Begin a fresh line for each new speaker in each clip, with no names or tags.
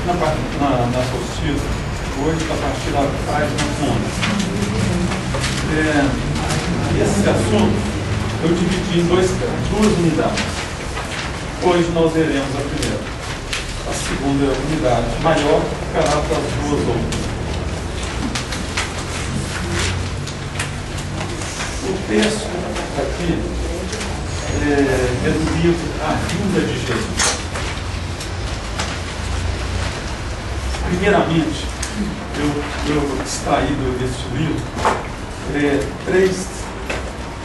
na apostila, hoje, a partir da página 11. Esse assunto eu dividi em duas unidades. Hoje nós veremos a primeira. A segunda unidade maior ficará para as duas outras. O texto aqui é do livro A Vinda de Jesus. Primeiramente, eu extraí deste livro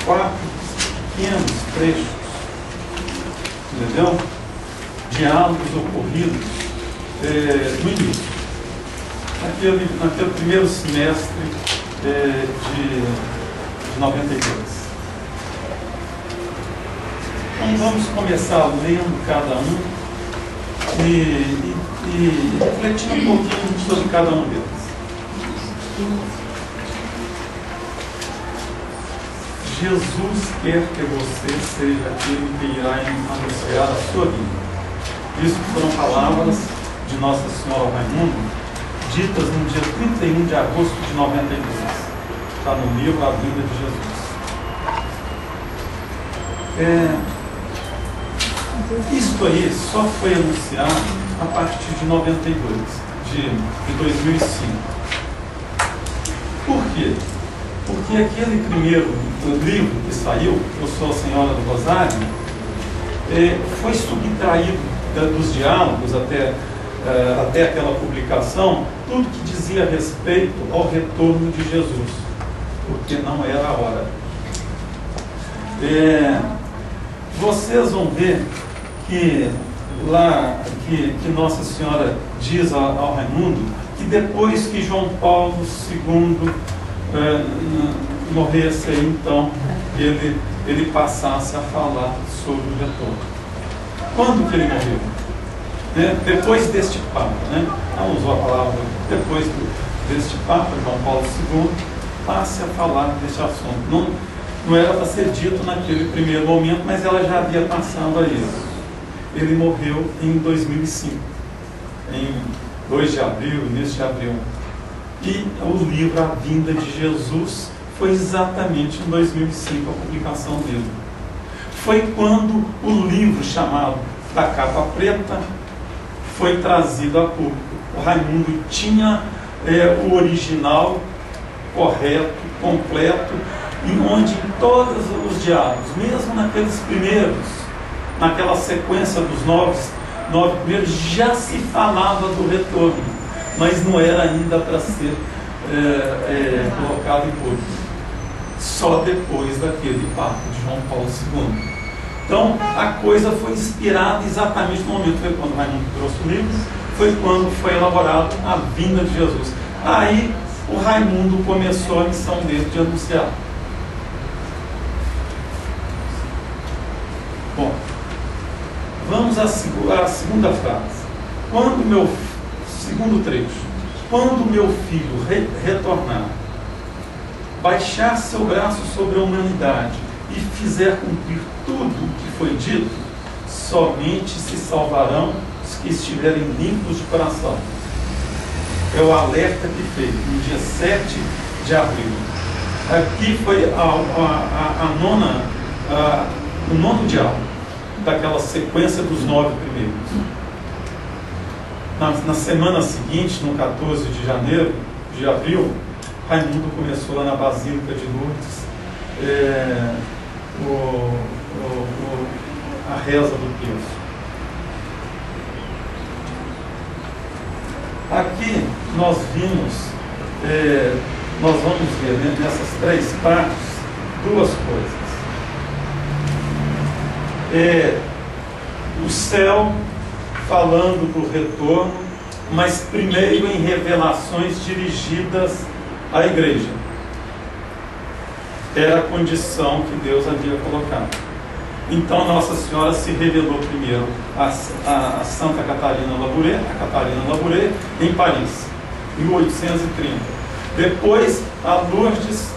quatro pequenos trechos, entendeu? Diálogos ocorridos no início, naquele primeiro semestre de 92. Então vamos começar lendo cada um e refletindo um pouquinho sobre cada um deles. Jesus quer que você seja aquele que irá anunciar a sua vida. Isso foram palavras de Nossa Senhora Raimundo, ditas no dia 31 de agosto de 92. Está no livro A Vinda de Jesus. Isto aí só foi anunciado a partir de 92, de 2005. Por quê? Porque aquele primeiro livro que saiu, Eu Sou a Senhora do Rosário, foi subtraído dos diálogos até aquela publicação, tudo que dizia respeito ao retorno de Jesus, porque não era a hora. Vocês vão ver que lá que Nossa Senhora diz ao Raimundo que depois que João Paulo II morresse, então ele passasse a falar sobre o retorno. Quando que ele morreu? Depois deste Papa, não usou a palavra, depois deste Papa, João Paulo II, passe a falar deste assunto. Não era para ser dito naquele primeiro momento, mas ela já havia passado a isso. Ele morreu em 2005, em 2 de abril, início de abril. E o livro A Vinda de Jesus foi exatamente em 2005 a publicação dele. Foi quando o livro chamado Da Capa Preta foi trazido a público. O Raimundo tinha o original correto, completo, em onde todos os diálogos, mesmo naqueles primeiros, naquela sequência dos nove primeiros, já se falava do retorno, mas não era ainda para ser colocado em público. Só depois daquele Papa de João Paulo II. Então, a coisa foi inspirada exatamente no momento, foi quando Raimundo trouxe o livro, foi quando foi elaborado a vinda de Jesus. Aí, o Raimundo começou a missão dele de anunciar. Bom, vamos à segunda frase. Segundo trecho. Quando meu filho retornar, baixar seu braço sobre a humanidade e fizer cumprir tudo o que foi dito, somente se salvarão os que estiverem limpos de coração. É o alerta que fez no dia 7 de abril. Aqui foi o nono diálogo daquela sequência dos 9 primeiros. Na semana seguinte, no 14 de abril, Raimundo começou lá na Basílica de Lourdes a reza do terço. Aqui nós vamos ver nessas 3 partes 2 coisas. O céu falando do retorno, mas primeiro em revelações dirigidas à igreja. Era a condição que Deus havia colocado. Então Nossa Senhora se revelou primeiro a Santa Catarina Labouré, em Paris, em 1830. Depois a Lourdes,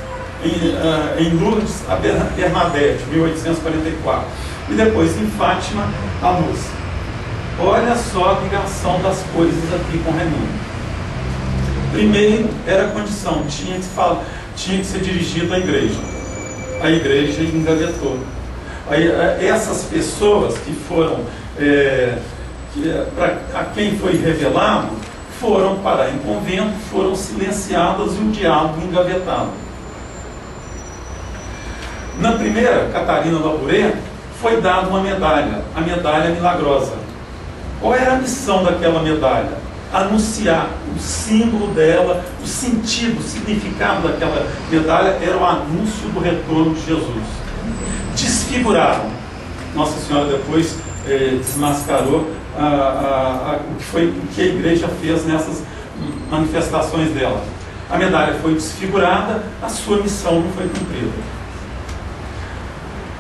em Lourdes, a Bernadette, 1844. E depois em Fátima, a Luz. Olha só a ligação das coisas aqui com Raimundo. Primeiro, era a condição, tinha que ser dirigido à igreja. A igreja engavetou. Aí, essas pessoas que foram, a quem foi revelado, foram parar em convento, foram silenciadas e o diálogo engavetado. Na primeira, Catarina Labouré, foi dada uma medalha, a medalha milagrosa. Qual era a missão daquela medalha? Anunciar o símbolo dela, o sentido, o significado daquela medalha era o anúncio do retorno de Jesus. Desfiguraram. Nossa Senhora depois desmascarou o que a igreja fez nessas manifestações dela. A medalha foi desfigurada, a sua missão não foi cumprida.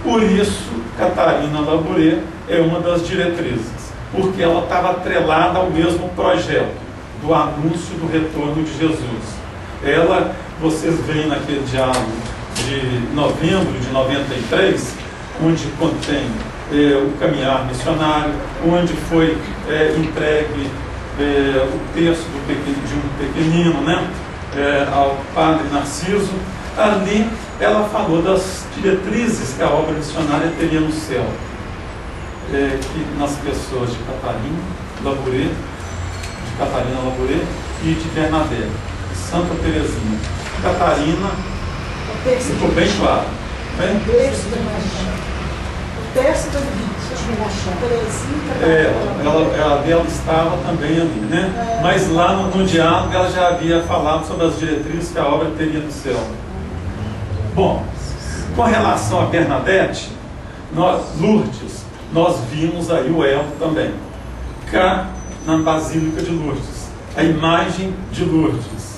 Por isso, Catarina Labouré é uma das diretrizes, porque ela estava atrelada ao mesmo projeto do anúncio do retorno de Jesus. Vocês veem naquele diálogo de novembro de 93, onde contém o caminhar missionário, onde foi entregue o texto de um pequenino, né, ao padre Narciso. Ali ela falou das diretrizes que a obra missionária teria no céu, que nas pessoas de Catarina Labouré e de Bernadette, de Santa Teresinha. Catarina ficou bem claro.
O texto do vídeo,
a dela estava também ali, né? Mas lá no diálogo ela já havia falado sobre as diretrizes que a obra teria no céu. Bom, com relação a Bernadette, Lourdes, nós vimos aí o elo também. Cá na Basílica de Lourdes, a imagem de Lourdes.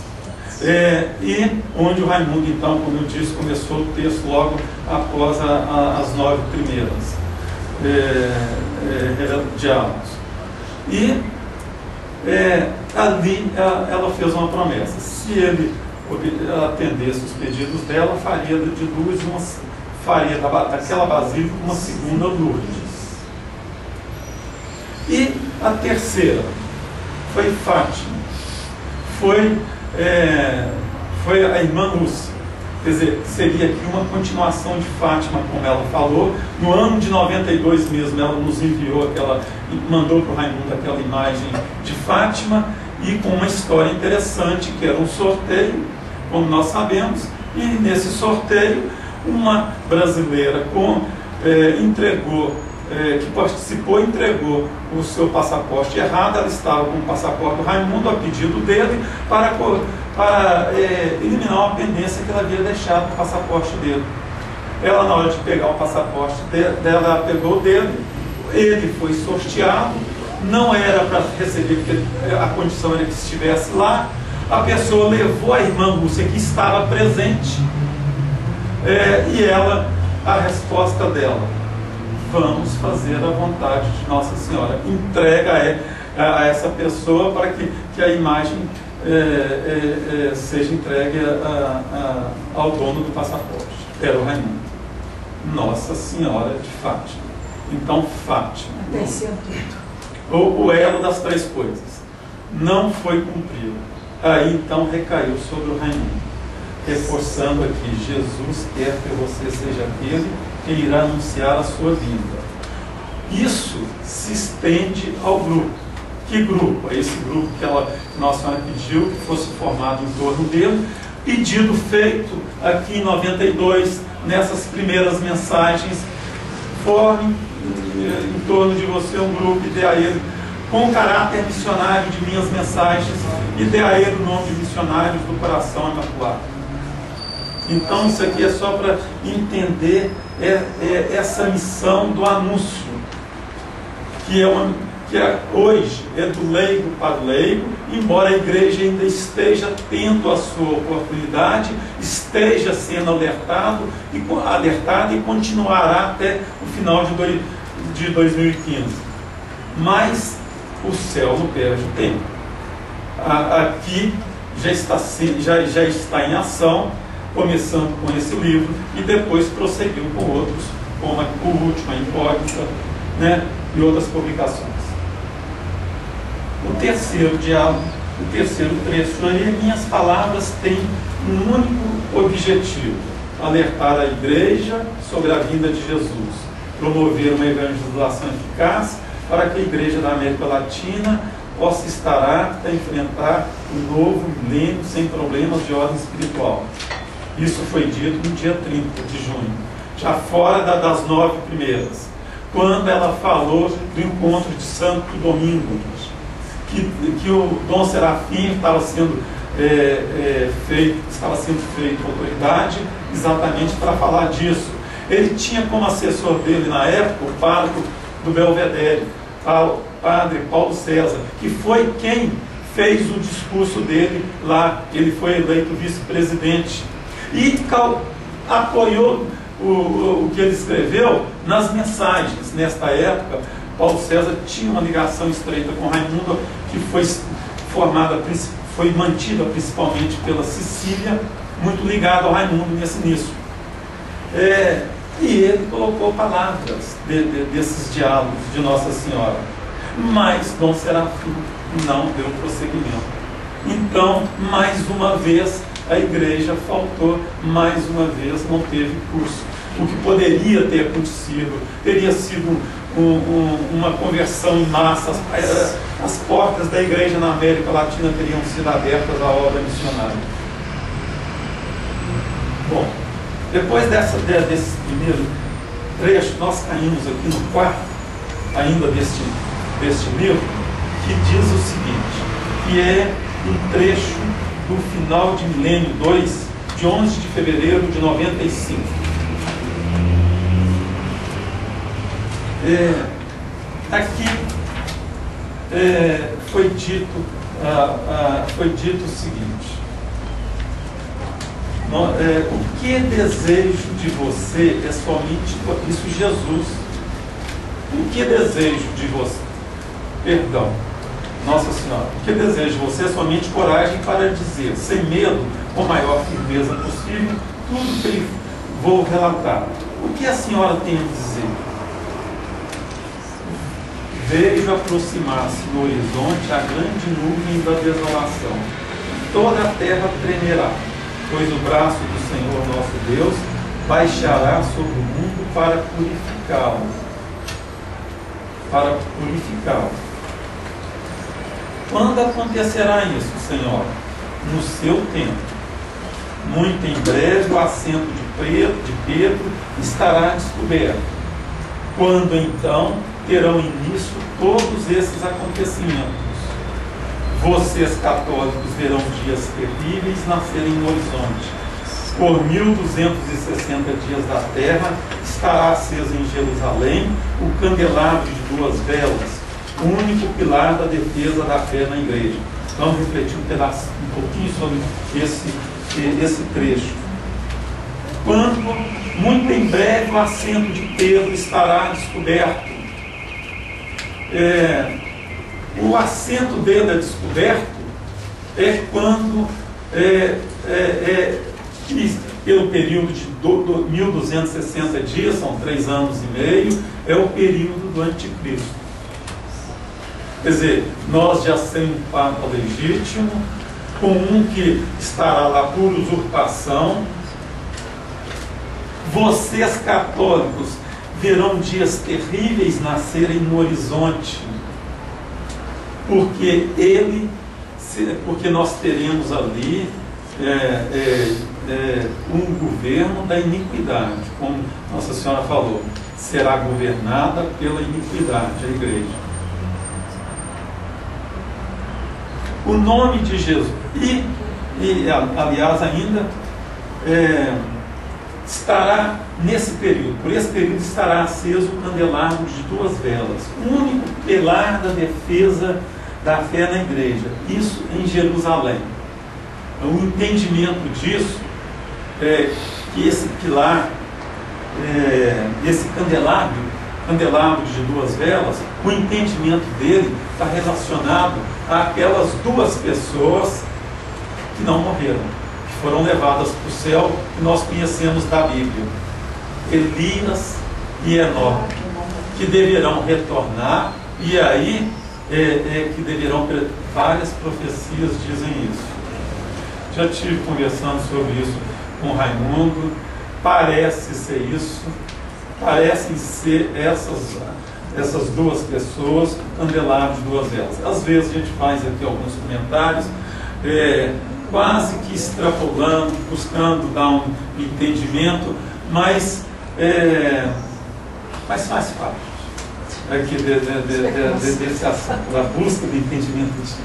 E onde o Raimundo, então, como eu disse, começou o texto logo após as 9 primeiras diálogos. E ali ela fez uma promessa: se ele atendesse os pedidos dela, faria de Lourdes faria daquela basílica uma segunda Lourdes. E a terceira foi Fátima, foi a irmã Lúcia. Quer dizer, seria aqui uma continuação de Fátima, como ela falou. No ano de 92 mesmo, ela nos enviou mandou para o Raimundo aquela imagem de Fátima, e com uma história interessante, que era um sorteio, como nós sabemos, e nesse sorteio, uma brasileira que participou, entregou o seu passaporte errado. Ela estava com o passaporte do Raimundo a pedido dele para eliminar uma pendência que ela havia deixado no passaporte dele. Ela, na hora de pegar o passaporte dela, ela pegou o dele, ele foi sorteado, não era para receber, porque a condição era que estivesse lá. A pessoa levou a irmã Lúcia, que estava presente, e a resposta dela: vamos fazer a vontade de Nossa Senhora. Entrega a essa pessoa para que a imagem seja entregue ao dono do passaporte. Era o Raimundo. Nossa Senhora de Fátima. Então, Fátima, o elo das 3 coisas, não foi cumprido. Aí então recaiu sobre o Raimundo, reforçando aqui: Jesus quer que você seja aquele que irá anunciar a sua vinda. Isso se estende ao grupo. Que grupo? É esse grupo que Nossa Senhora pediu que fosse formado em torno dele. Pedido feito aqui em 92, nessas primeiras mensagens: forme em torno de você um grupo e dê a ele, com caráter missionário de minhas mensagens, e dê a ele o nome de Missionários do Coração Imaculado. Então isso aqui é só para entender essa missão do anúncio, que hoje é do leigo para o leigo, embora a igreja ainda esteja tendo a sua oportunidade, esteja sendo alertada e continuará até o final de 2015. Mas o céu não perde o tempo. Aqui já está em ação, começando com esse livro e depois prosseguiu com outros, como o último, a Incógnita, né, e outras publicações. o terceiro diálogo, o terceiro trecho ali, minhas palavras têm um único objetivo: alertar a igreja sobre a vinda de Jesus, promover uma evangelização eficaz para que a igreja da América Latina possa estar apta a enfrentar um novo milênio sem problemas de ordem espiritual. Isso foi dito no dia 30 de junho, já fora das 9 primeiras, quando ela falou do encontro de Santo Domingo, que o Dom Serafim estava sendo feito autoridade exatamente para falar disso. Ele tinha como assessor dele na época o pároco do Belvedere, o padre Paulo César, que foi quem fez o discurso dele lá. Ele foi eleito vice-presidente e apoiou o que ele escreveu nas mensagens. Nesta época, Paulo César tinha uma ligação estreita com Raimundo, que foi mantida principalmente pela Cecília, muito ligada ao Raimundo nesse início. E ele colocou palavras desses diálogos de Nossa Senhora, mas Dom Serafim não deu prosseguimento. Então, mais uma vez, a igreja faltou, mais uma vez não teve curso. O que poderia ter acontecido teria sido uma conversão em massa. As portas da igreja na América Latina teriam sido abertas à obra missionária. Bom, depois desse primeiro trecho, nós caímos aqui no quarto, ainda deste livro, que diz o seguinte, que é um trecho do final de Milênio 2, de 11 de fevereiro de 95. Aqui foi dito o seguinte: o que desejo de você é somente isso, Jesus. O que desejo de você, perdão, Nossa Senhora, o que desejo de você é somente coragem para dizer, sem medo, com a maior firmeza possível, tudo que vou relatar. O que a senhora tem a dizer? Vejo aproximar-se no horizonte a grande nuvem da desolação. Toda a terra tremerá, pois o braço do Senhor nosso Deus baixará sobre o mundo para purificá-lo. Quando acontecerá isso, Senhor? No seu tempo. Muito em breve o assento de Pedro estará descoberto. Quando então terão início todos esses acontecimentos? Vocês católicos verão dias terríveis nascerem no horizonte. Por 1260 dias da terra estará aceso em Jerusalém o candelabro de 2 velas, o único pilar da defesa da fé na igreja. Vamos refletir um pouquinho sobre esse trecho. Quando, muito em breve, o assento de Pedro estará descoberto. O assento dele é descoberto quando, pelo período de 1260 dias, são 3 anos e meio, é o período do anticristo. Quer dizer, nós já temos um papa legítimo, com um que estará lá por usurpação. Vocês católicos verão dias terríveis nascerem no horizonte, porque nós teremos ali um governo da iniquidade, como Nossa Senhora falou, será governada pela iniquidade, a igreja. O nome de Jesus, aliás, ainda estará nesse período, por esse período estará aceso o candelabro de 2 velas, o único pilar da defesa da fé na igreja, isso em Jerusalém. O entendimento disso é que esse pilar, esse candelabro de 2 velas, o entendimento dele está relacionado àquelas 2 pessoas que não morreram, que foram levadas para o céu, que nós conhecemos da Bíblia, Elias e Enoque, que deverão retornar, e aí que deverão, várias profecias dizem isso. Já estive conversando sobre isso com o Raimundo, parece ser isso, parecem ser essas duas pessoas, candelabros, duas velas. Às vezes a gente faz aqui alguns comentários, quase que extrapolando, buscando dar um entendimento, mas faz parte aqui desse assunto, da busca do entendimento disso.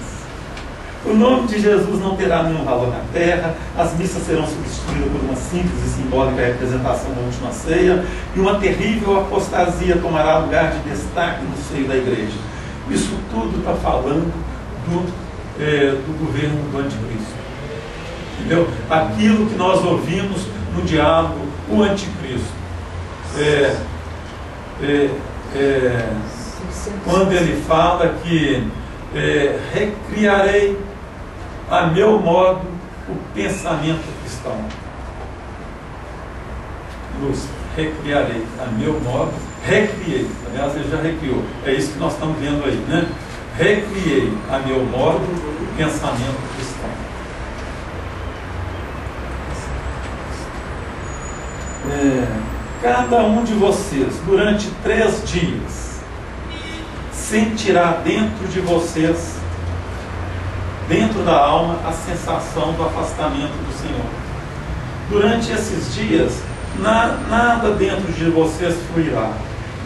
O nome de Jesus não terá nenhum valor na terra, as missas serão substituídas por uma simples e simbólica representação da última ceia, e uma terrível apostasia tomará lugar de destaque no seio da igreja. Isso tudo está falando do governo do anticristo. Entendeu? Aquilo que nós ouvimos no diálogo, o anticristo. Quando ele fala que recriarei a meu modo o pensamento cristão. Lúcio, recriarei a meu modo, recriei, aliás ele já recriou, é isso que nós estamos vendo aí, né? Recriei a meu modo o pensamento cristão. Cada um de vocês, durante 3 dias, sentirá dentro de vocês, dentro da alma, a sensação do afastamento do Senhor. Durante esses dias, nada dentro de vocês fluirá,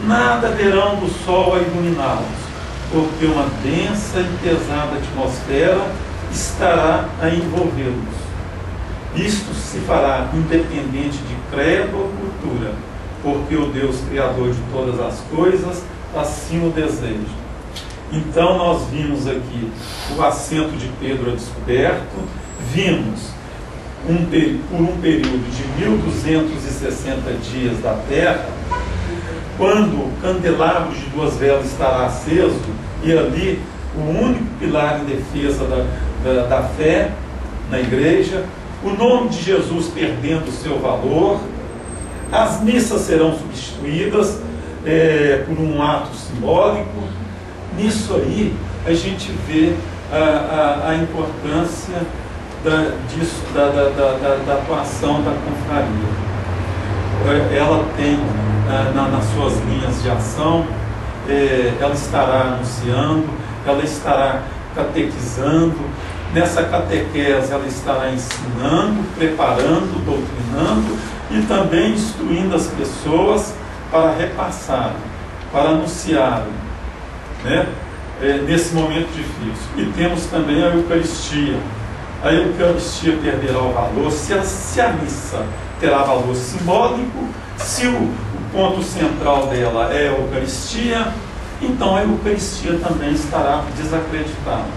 nada verão do sol a iluminá-los, porque uma densa e pesada atmosfera estará a envolvê-los. Isto se fará independente de credo ou cultura, porque o Deus Criador de todas as coisas assim o deseja. Então nós vimos aqui o assento de Pedro a descoberto, vimos por um período de 1260 dias da terra, quando o candelabro de 2 velas estará aceso, e ali o único pilar em defesa da fé na igreja, o nome de Jesus perdendo o seu valor, as missas serão substituídas por um ato simbólico. Nisso aí a gente vê a importância da atuação da confraria. Ela tem nas suas linhas de ação, ela estará anunciando, ela estará catequizando. Nessa catequese ela estará ensinando, preparando, doutrinando e também instruindo as pessoas para repassarem, para anunciarem, né? Nesse momento difícil. E temos também a Eucaristia. A Eucaristia perderá o valor se a missa terá valor simbólico, se o ponto central dela é a Eucaristia, então a Eucaristia também estará desacreditada.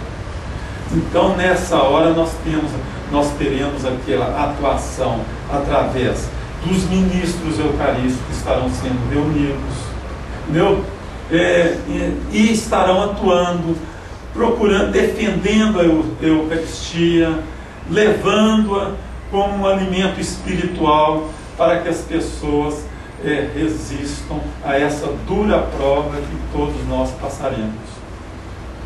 Então nessa hora nós teremos aquela atuação através dos ministros eucarísticos que estarão sendo reunidos, entendeu? E estarão atuando, procurando, defendendo a Eucaristia, levando-a como um alimento espiritual para que as pessoas resistam a essa dura prova que todos nós passaremos.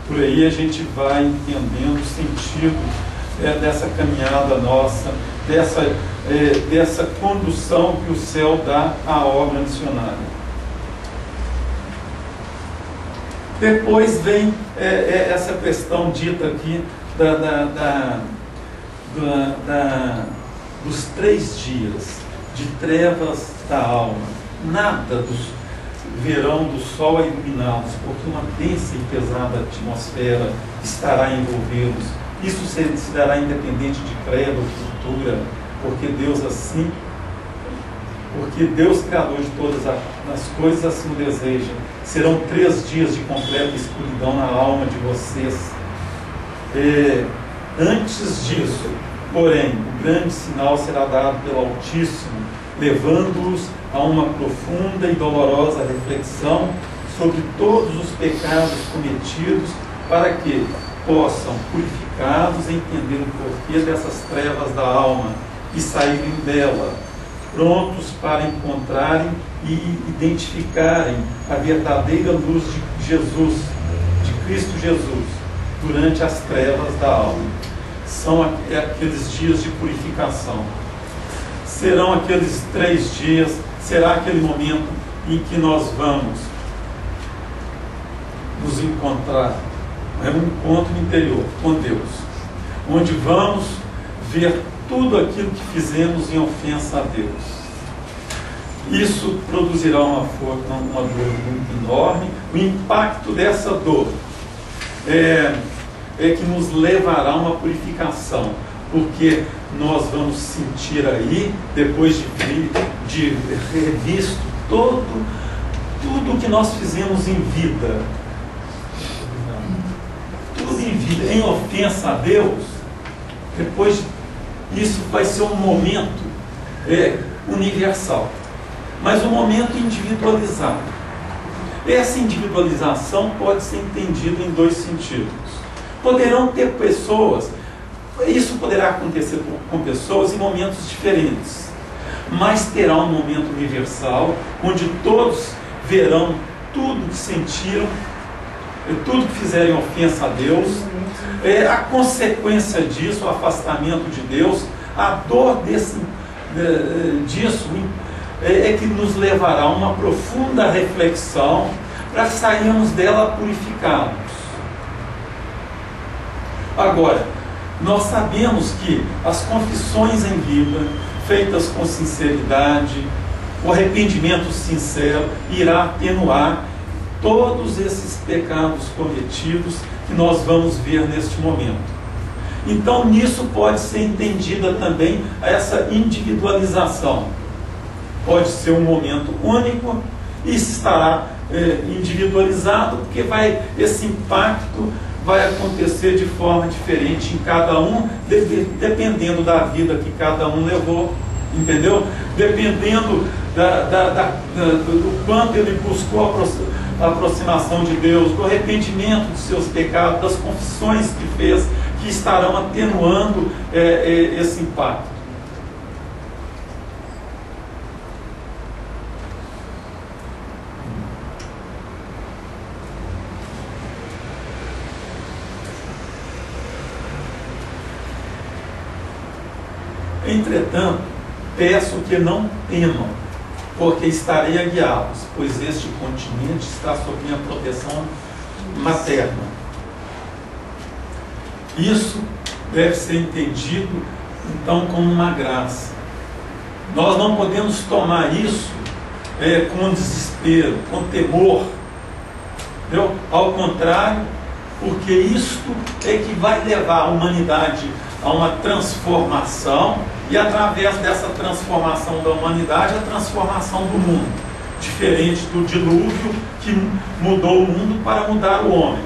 Por aí a gente vai entendendo o sentido dessa caminhada nossa, dessa condução que o céu dá à obra missionária. Depois vem essa questão dita aqui dos 3 dias de trevas da alma. Nada verão do sol a iluminá-los, porque uma densa e pesada atmosfera estará a envolvê-los. Isso se dará independente de credo ou cultura, porque Deus, Criador de todas as coisas, assim o deseja. Serão 3 dias de completa escuridão na alma de vocês. Antes disso, porém, o grande sinal será dado pelo Altíssimo, levando-os a uma profunda e dolorosa reflexão sobre todos os pecados cometidos, para que possam, purificados, entender o porquê dessas trevas da alma e saírem dela, prontos para encontrarem e identificarem a verdadeira luz de Jesus, de Cristo Jesus durante as trevas da alma. São aqueles dias de purificação. Serão aqueles 3 dias, será aquele momento em que nós vamos nos encontrar. É um encontro interior com Deus, onde vamos ver tudo aquilo que fizemos em ofensa a Deus. Isso produzirá uma dor muito enorme. O impacto dessa dor é que nos levará a uma purificação, porque nós vamos sentir aí, depois de revisto tudo que nós fizemos em vida, tudo em vida, em ofensa a Deus. Depois isso vai ser um momento universal, mas um momento individualizado. Essa individualização pode ser entendida em 2 sentidos. Poderão ter pessoas, isso poderá acontecer com pessoas em momentos diferentes, mas terá um momento universal, onde todos verão tudo que sentiram, tudo que fizerem ofensa a Deus, a consequência disso, o afastamento de Deus, a dor disso é que nos levará a uma profunda reflexão para sairmos dela purificados. Agora, nós sabemos que as confissões em vida, feitas com sinceridade, o arrependimento sincero, irá atenuar todos esses pecados cometidos que nós vamos ver neste momento. Então, nisso pode ser entendida também essa individualização. Pode ser um momento único e estará individualizado, porque esse impacto vai acontecer de forma diferente em cada um, dependendo da vida que cada um levou, entendeu? Dependendo do quanto ele buscou a aproximação de Deus, do arrependimento dos seus pecados, das confissões que fez, que estarão atenuando esse impacto. Entretanto, peço que não temam, porque estarei a guiá-los, pois este continente está sob minha proteção materna. Isso deve ser entendido, então, como uma graça. Nós não podemos tomar isso com desespero, com temor, entendeu? Ao contrário, porque isto é que vai levar a humanidade a uma transformação, e através dessa transformação da humanidade, a transformação do mundo, diferente do dilúvio que mudou o mundo para mudar o homem.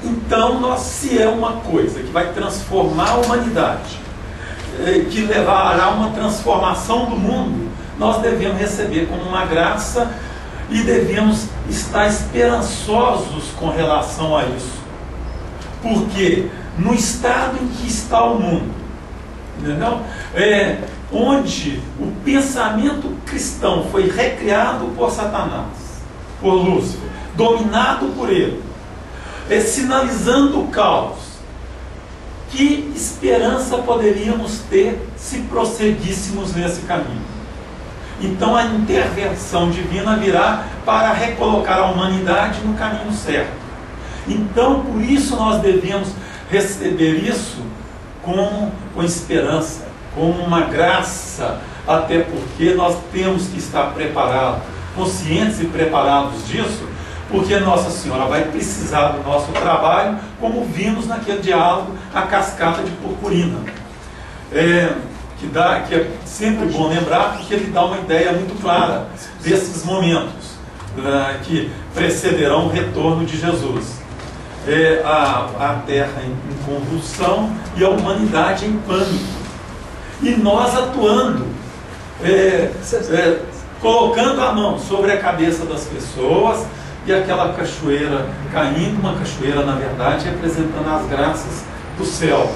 Então, se é uma coisa que vai transformar a humanidade, que levará a uma transformação do mundo, nós devemos receber como uma graça e devemos estar esperançosos com relação a isso. Porque no estado em que está o mundo, entendeu? Onde o pensamento cristão foi recriado por Satanás, por Lúcifer, dominado por ele, sinalizando o caos, que esperança poderíamos ter se prosseguíssemos nesse caminho? Então a intervenção divina virá para recolocar a humanidade no caminho certo. Então, por isso nós devemos receber isso com esperança, como uma graça, até porque nós temos que estar preparados, conscientes e preparados disso, porque Nossa Senhora vai precisar do nosso trabalho, como vimos naquele diálogo, a cascata de purpurina. Que é sempre bom lembrar, porque ele dá uma ideia muito clara desses momentos que precederão o retorno de Jesus. A terra em convulsão e a humanidade em pânico. E nós atuando, colocando a mão sobre a cabeça das pessoas, e aquela cachoeira caindo, uma cachoeira, na verdade, representando as graças do céu.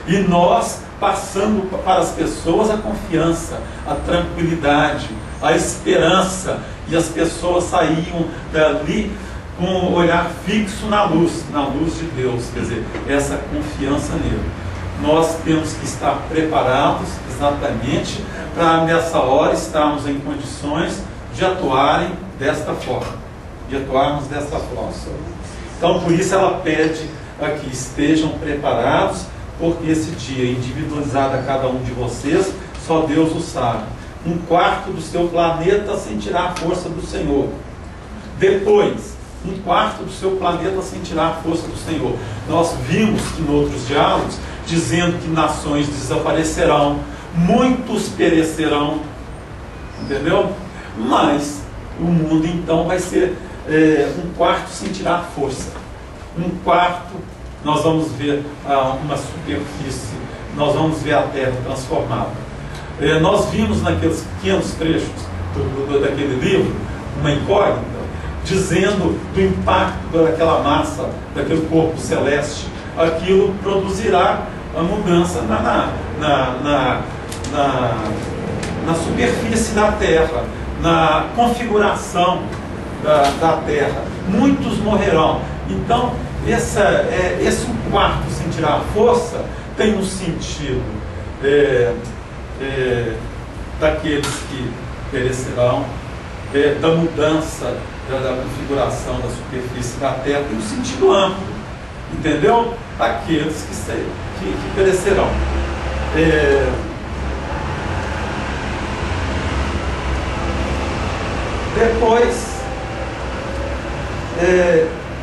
E nós passando para as pessoas a confiança, a tranquilidade, a esperança, e as pessoas saíam dali com o olhar fixo na luz de Deus, quer dizer, essa confiança nele. Nós temos que estar preparados exatamente para nessa hora estarmos em condições de atuarem desta forma, de atuarmos desta forma. Então, por isso ela pede aqui, estejam preparados, porque esse dia individualizado a cada um de vocês, só Deus o sabe. 1/4 do seu planeta sentirá a força do Senhor. Depois, 1/4 do seu planeta sentirá a força do Senhor. Nós vimos em outros diálogos, dizendo que nações desaparecerão, muitos perecerão, entendeu? Mas o mundo então vai ser 1/4 sentirá a força. 1/4 nós vamos ver uma superfície, nós vamos ver a Terra transformada. Nós vimos naqueles pequenos trechos daquele livro, uma incógnita, dizendo do impacto daquela massa, daquele corpo celeste. Aquilo produzirá a mudança na superfície da Terra, na configuração da Terra. Muitos morrerão. Então, esse 1/4 sentirá a força tem um sentido daqueles que perecerão, da mudança da configuração da superfície da Terra, tem um sentido amplo, entendeu? Aqueles que perecerão.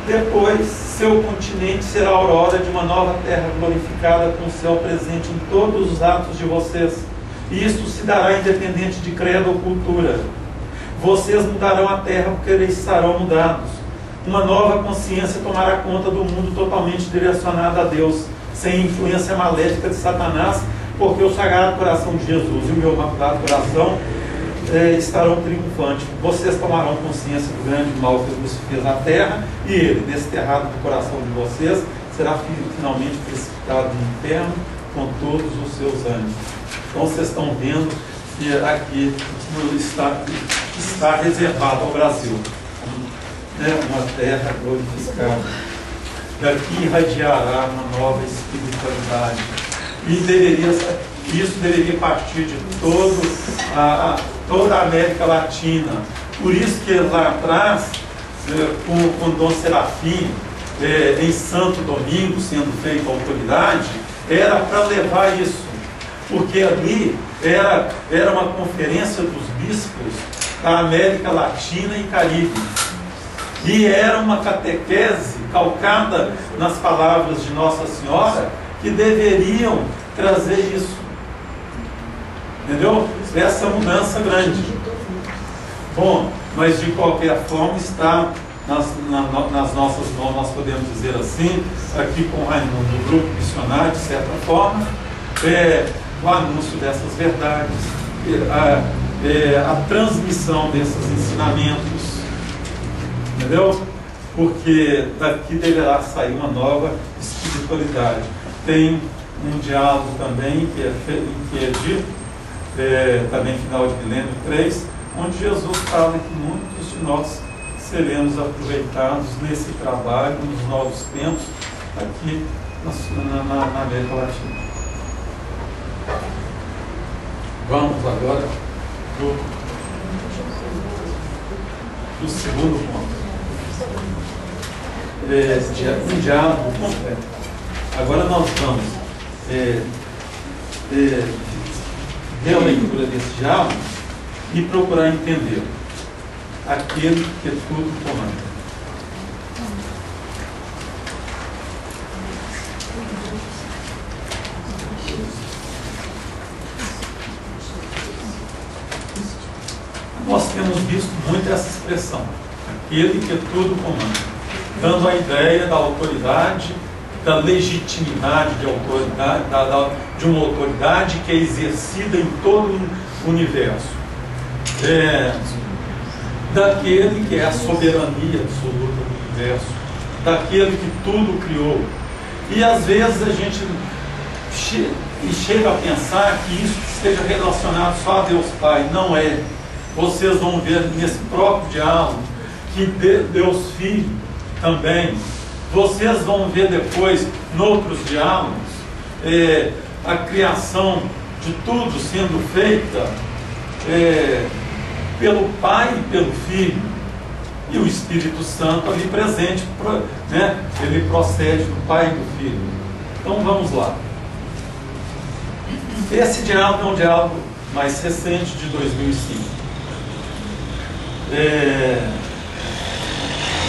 Depois, seu continente será a aurora de uma nova terra glorificada, com o céu presente em todos os atos de vocês. E isto se dará independente de credo ou cultura. Vocês mudarão a terra porque eles estarão mudados. Uma nova consciência tomará conta do mundo totalmente direcionado a Deus, sem influência maléfica de Satanás, porque o Sagrado Coração de Jesus e o meu Imaculado Coração estarão triunfantes. Vocês tomarão consciência do grande mal que Deus fez à terra, e ele, desterrado do coração de vocês, será finalmente precipitado no inferno com todos os seus ânimos. Então vocês estão vendo que aqui está reservado ao Brasil, uma terra glorificada. Daqui irradiará uma nova espiritualidade. E isso deveria partir de toda a América Latina. Por isso que lá atrás, com Dom Serafim, em Santo Domingo, sendo feita autoridade, era para levar isso. Porque ali era uma conferência dos bispos da América Latina e Caribe. E era uma catequese calcada nas palavras de Nossa Senhora, que deveriam trazer isso. Entendeu? Essa mudança grande. Bom, mas de qualquer forma está nas nossas mãos, nós podemos dizer assim, aqui com o Raimundo, do grupo missionário, de certa forma, o anúncio dessas verdades, a transmissão desses ensinamentos, entendeu? Porque daqui deverá sair uma nova espiritualidade. Tem um diálogo também que é dito, também final de milênio 3, onde Jesus fala que muitos de nós seremos aproveitados nesse trabalho, nos novos tempos, aqui na América Latina. Vamos agora do segundo ponto. Um diálogo completo. Agora nós vamos ver a leitura desse diálogo e procurar entender aquele que tudo comanda. Nós temos visto muito essa expressão, aquele que tudo comanda, dando a ideia da autoridade, da legitimidade de autoridade, de uma autoridade que é exercida em todo o universo, daquele que é a soberania absoluta do universo, daquele que tudo criou. E às vezes a gente chega a pensar que isso esteja relacionado só a Deus Pai. Não é. Vocês vão ver nesse próprio diálogo que Deus Filho também. Vocês vão ver depois, noutros diálogos, a criação de tudo sendo feita pelo Pai e pelo Filho, e o Espírito Santo ali presente, né? Ele procede do Pai e do Filho. Então vamos lá. Esse diálogo é um diálogo mais recente, de 2005.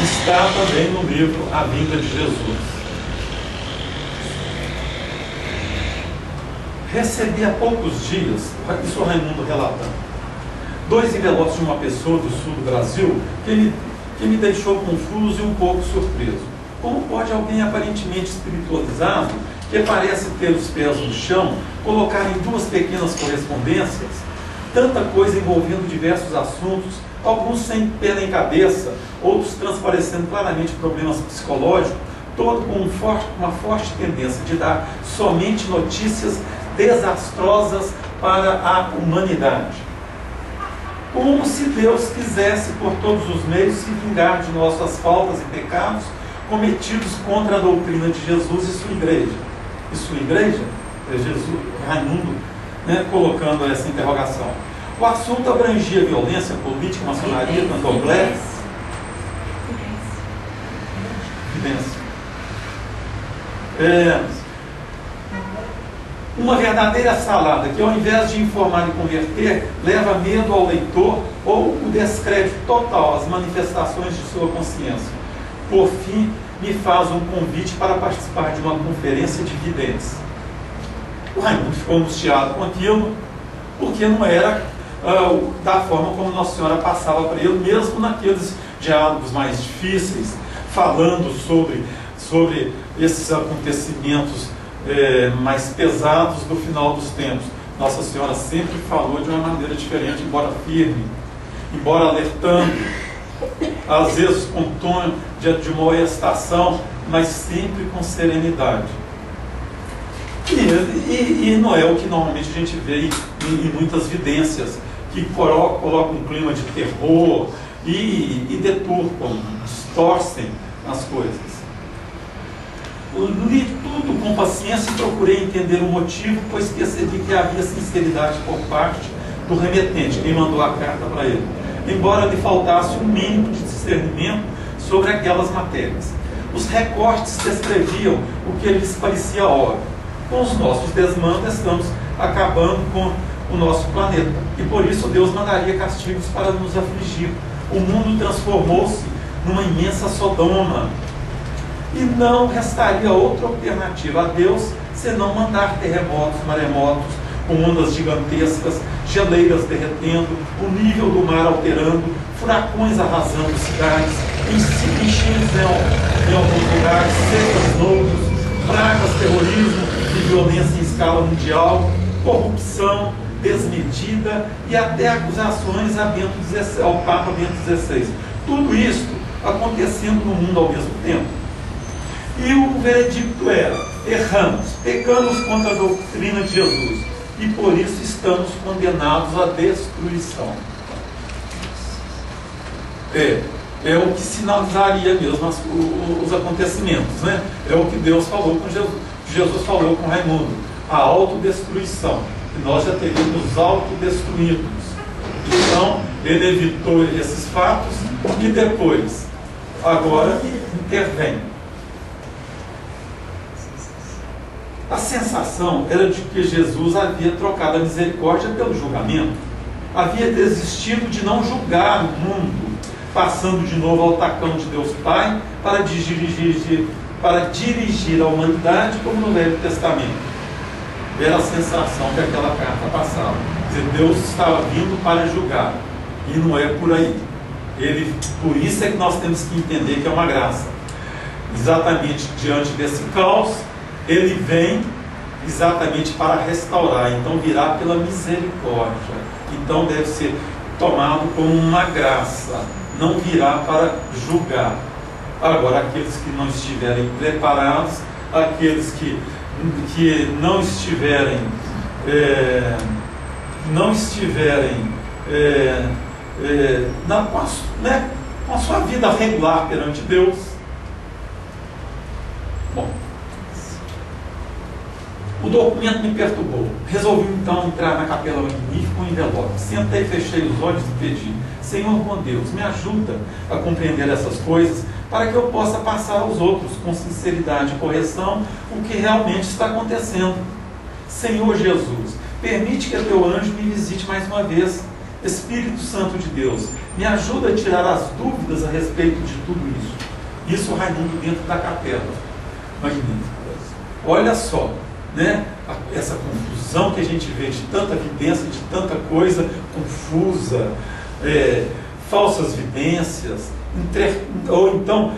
Está também no livro A Vinda de Jesus. Recebi há poucos dias, isso o Raimundo relatando, 2 envelopes de uma pessoa do sul do Brasil que me deixou confuso e um pouco surpreso. Como pode alguém aparentemente espiritualizado, que parece ter os pés no chão, colocar em 2 pequenas correspondências tanta coisa envolvendo diversos assuntos, alguns sem pé nem cabeça, outros transparecendo claramente problemas psicológicos, todo com uma forte tendência de dar somente notícias desastrosas para a humanidade? Como se Deus quisesse por todos os meios se vingar de nossas faltas e pecados cometidos contra a doutrina de Jesus e sua igreja. E sua igreja? É Jesus, Raimundo, né, colocando essa interrogação. O assunto abrangia violência, política, maçonaria, candomblé. Evidência. Uma verdadeira salada que, ao invés de informar e converter, leva medo ao leitor ou o descrédito total às manifestações de sua consciência. Por fim, me faz um convite para participar de uma conferência de videntes. O Raimundo ficou angustiado com aquilo, porque não era da forma como Nossa Senhora passava para ele, mesmo naqueles diálogos mais difíceis, falando sobre esses acontecimentos mais pesados do final dos tempos. Nossa Senhora sempre falou de uma maneira diferente, embora firme, embora alertando, às vezes com tom de uma orientação, mas sempre com serenidade. E não é o que normalmente a gente vê em muitas vidências, que colocam um clima de terror e deturpam, distorcem as coisas. Li tudo com paciência e procurei entender o motivo, pois percebi que havia sinceridade por parte do remetente, quem mandou a carta para ele, embora lhe faltasse um mínimo de discernimento sobre aquelas matérias. Os recortes descreviam o que lhes parecia óbvio. Com os nossos desmandos estamos acabando com o nosso planeta, e por isso Deus mandaria castigos para nos afligir. O mundo transformou-se numa imensa Sodoma, e não restaria outra alternativa a Deus senão mandar terremotos, maremotos, com ondas gigantescas, geleiras derretendo, o nível do mar alterando, furacões arrasando cidades, enchentes em alguns lugares, secas noutros, pragas, terrorismo e violência em escala mundial, corrupção desmedida e até acusações ao Papa Bento XVI. Tudo isso acontecendo no mundo ao mesmo tempo. E o veredicto era: erramos, pecamos contra a doutrina de Jesus e por isso estamos condenados à destruição. É o que sinalizaria mesmo os acontecimentos, né? É o que Deus falou com Jesus. Jesus falou com Raimundo: a autodestruição, que nós já teríamos nos autodestruídos. Então, ele evitou esses fatos e depois, agora, intervém. A sensação era de que Jesus havia trocado a misericórdia pelo julgamento. Havia desistido de não julgar o mundo, passando de novo ao tacão de Deus Pai para dirigir a humanidade como no Velho Testamento. Era a sensação que aquela carta passava. Quer dizer, Deus estava vindo para julgar. E não é por aí. Por isso é que nós temos que entender que é uma graça. Exatamente diante desse caos, ele vem exatamente para restaurar. Então virá pela misericórdia. Então deve ser tomado como uma graça. Não virá para julgar. Agora, aqueles que não estiverem preparados, aqueles que não estiverem com a sua vida regular perante Deus, O documento me perturbou. Resolvi então entrar na Capela Magnífica com um envelope. Sentei, fechei os olhos e pedi: Senhor, bom Deus, me ajuda a compreender essas coisas para que eu possa passar aos outros com sinceridade e correção o que realmente está acontecendo. Senhor Jesus, permite que teu anjo me visite mais uma vez. Espírito Santo de Deus, me ajuda a tirar as dúvidas a respeito de tudo isso. Isso Raimundo dentro da capela magnífica. Olha só, né? Essa confusão que a gente vê de tanta evidência, de tanta coisa confusa, falsas vidências, ou então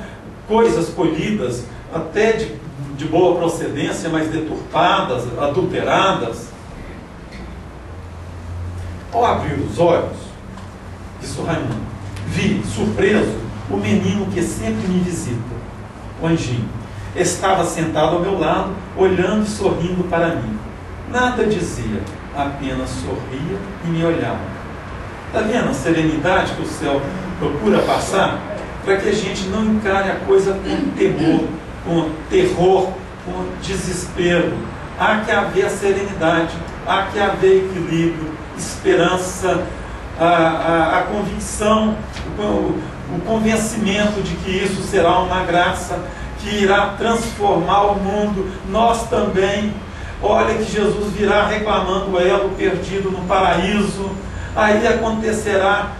coisas colhidas até de boa procedência, mas deturpadas, adulteradas. Ao abrir os olhos, disse o Raimundo, vi, surpreso, o menino que sempre me visita, o anjinho. Estava sentado ao meu lado, olhando e sorrindo para mim. Nada dizia, apenas sorria e me olhava. Está vendo a serenidade que o céu procura passar? Para que a gente não encare a coisa com temor, com terror, com desespero. Há que haver a serenidade, há que haver equilíbrio, esperança, a convicção, o convencimento de que isso será uma graça que irá transformar o mundo. Nós também. Olha que Jesus virá reclamando o elo perdido no paraíso. Aí acontecerá,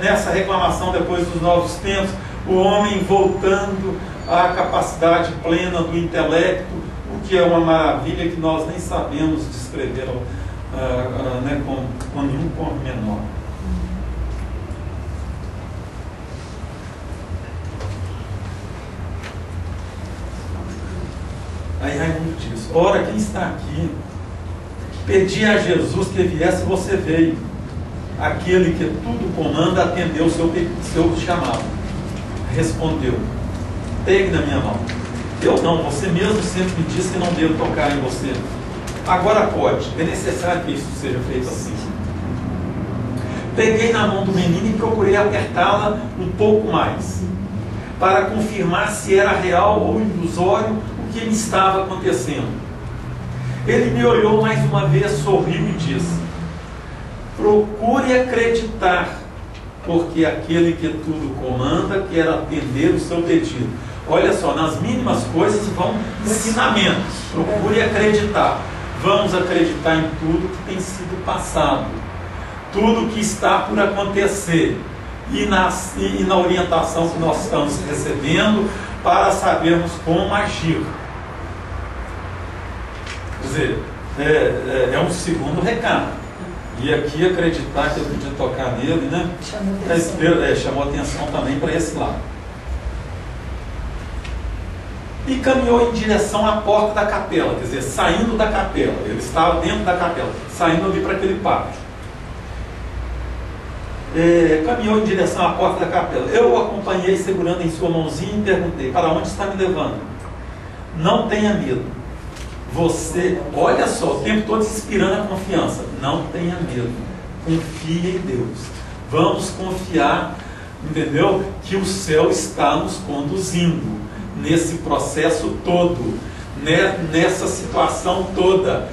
nessa reclamação depois dos novos tempos, o homem voltando à capacidade plena do intelecto, o que é uma maravilha que nós nem sabemos descrever com nenhum pormenor. Aí Raimundo diz: ora, quem está aqui? Pedi a Jesus que viesse, você veio. Aquele que tudo comanda atendeu o seu chamado. Respondeu: pegue na minha mão. Eu não, você mesmo sempre me disse que não devo tocar em você. Agora pode, é necessário que isso seja feito assim. Peguei na mão do menino e procurei apertá-la um pouco mais, para confirmar se era real ou ilusório o que me estava acontecendo. Ele me olhou mais uma vez, sorriu e disse: procure acreditar, porque aquele que tudo comanda quer atender o seu pedido. Olha só, nas mínimas coisas vão ensinamentos. Procure acreditar. Vamos acreditar em tudo que tem sido passado, tudo que está por acontecer, e na orientação que nós estamos recebendo para sabermos como agir. Quer dizer, é um segundo recado. E aqui acreditar que eu podia tocar nele, né? Chamou atenção também para esse lado. E caminhou em direção à porta da capela, quer dizer, saindo da capela. Ele estava dentro da capela, saindo ali para aquele pátio. Caminhou em direção à porta da capela. Eu o acompanhei segurando em sua mãozinha e perguntei: para onde está me levando? Não tenha medo. Você, olha só, o tempo todo inspirando a confiança. Não tenha medo. Confie em Deus. Vamos confiar, entendeu? Que o céu está nos conduzindo nesse processo todo, nessa situação toda,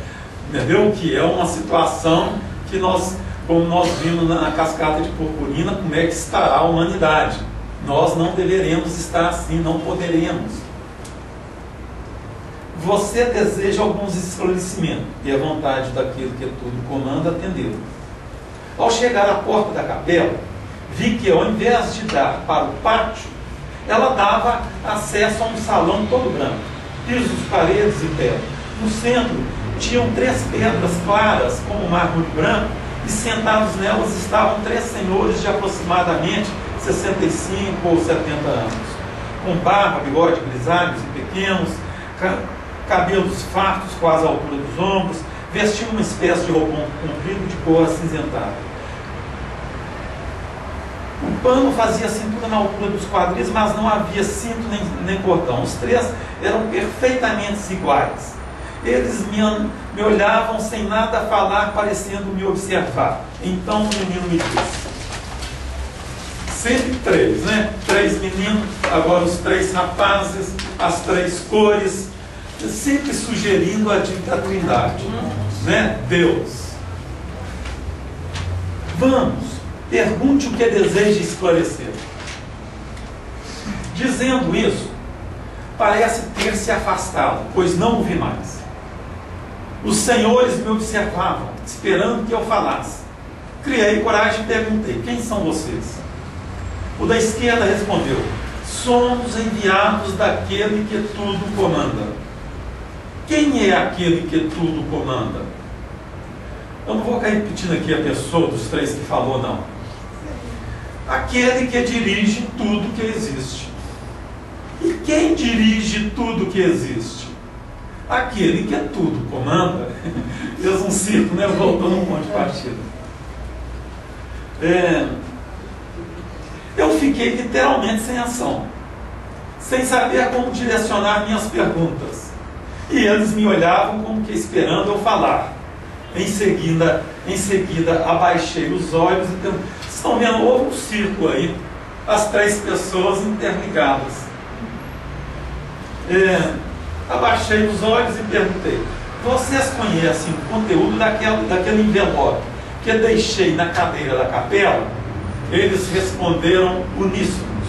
entendeu? Que é uma situação que nós, como nós vimos na cascata de purpurina, como é que estará a humanidade. Nós não deveremos estar assim, não poderemos. Você deseja alguns esclarecimentos, e a vontade daquele que tudo comanda atendeu. Ao chegar à porta da capela, vi que ao invés de dar para o pátio, ela dava acesso a um salão todo branco, pisos, paredes e teto. No centro tinham 3 pedras claras como mármore branco, e sentados nelas estavam 3 senhores de aproximadamente 65 ou 70 anos, com barba, bigode, grisalhos e pequenos, cabelos fartos quase à altura dos ombros, vestindo uma espécie de roupão comprido de cor acinzentada. O pano fazia cintura na altura dos quadris, mas não havia cinto nem cordão. Os 3 eram perfeitamente iguais. Eles me olhavam sem nada falar, parecendo me observar. Então o menino me disse: sempre 3, né? 3 meninos, agora os 3 rapazes, as 3 cores. sempre sugerindo a Trindade, né? Deus. Vamos, pergunte o que deseja esclarecer. Dizendo isso, parece ter se afastado, pois não o vi mais. Os senhores me observavam, esperando que eu falasse. Criei coragem e perguntei: quem são vocês? O da esquerda respondeu: somos enviados daquele que tudo comanda. Quem é aquele que tudo comanda? Eu não vou ficar repetindo aqui a pessoa dos três que falou, não. Aquele que dirige tudo que existe. E quem dirige tudo que existe? Aquele que tudo comanda. Fez um círculo, né? Voltou num ponto de partida. Eu fiquei literalmente sem ação, sem saber como direcionar minhas perguntas. E eles me olhavam como que esperando eu falar. Em seguida abaixei os olhos e vocês estão vendo, houve um círculo aí, as três pessoas interligadas. Abaixei os olhos e perguntei: vocês conhecem o conteúdo daquele envelope que eu deixei na cadeira da capela? Eles responderam uníssonos,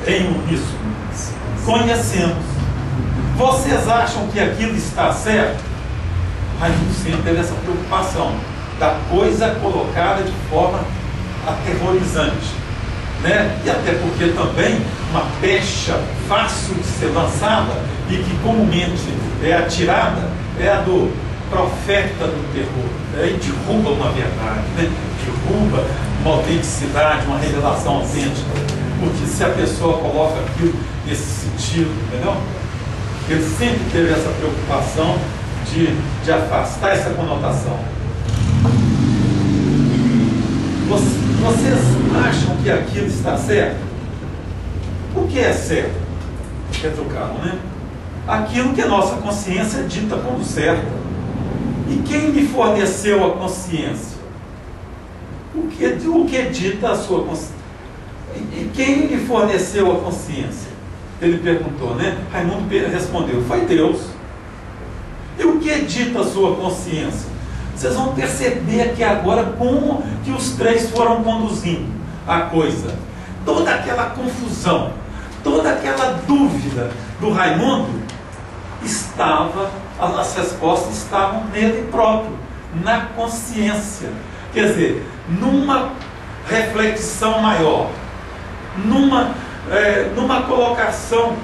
em uníssono: conhecemos. Vocês acham que aquilo está certo? Raimundo sempre teve essa preocupação da coisa colocada de forma aterrorizante, né? E até porque também uma pecha fácil de ser lançada e que comumente é atirada é a do profeta do terror. Aí derruba uma verdade, né? Derruba uma autenticidade, uma revelação autêntica. Porque se a pessoa coloca aquilo nesse sentido, entendeu? Ele sempre teve essa preocupação de afastar essa conotação. Vocês acham que aquilo está certo? O que é certo? Retrucaram, né? Aquilo que a nossa consciência dita como certo. E quem lhe forneceu a consciência? O que dita a sua consciência? E quem lhe forneceu a consciência? Ele perguntou, né? Raimundo respondeu: foi Deus. E o que dita a sua consciência? Vocês vão perceber que agora como que os três foram conduzindo a coisa. Toda aquela confusão, toda aquela dúvida do Raimundo as respostas estavam nele próprio, na consciência. Quer dizer, numa reflexão maior, numa colocação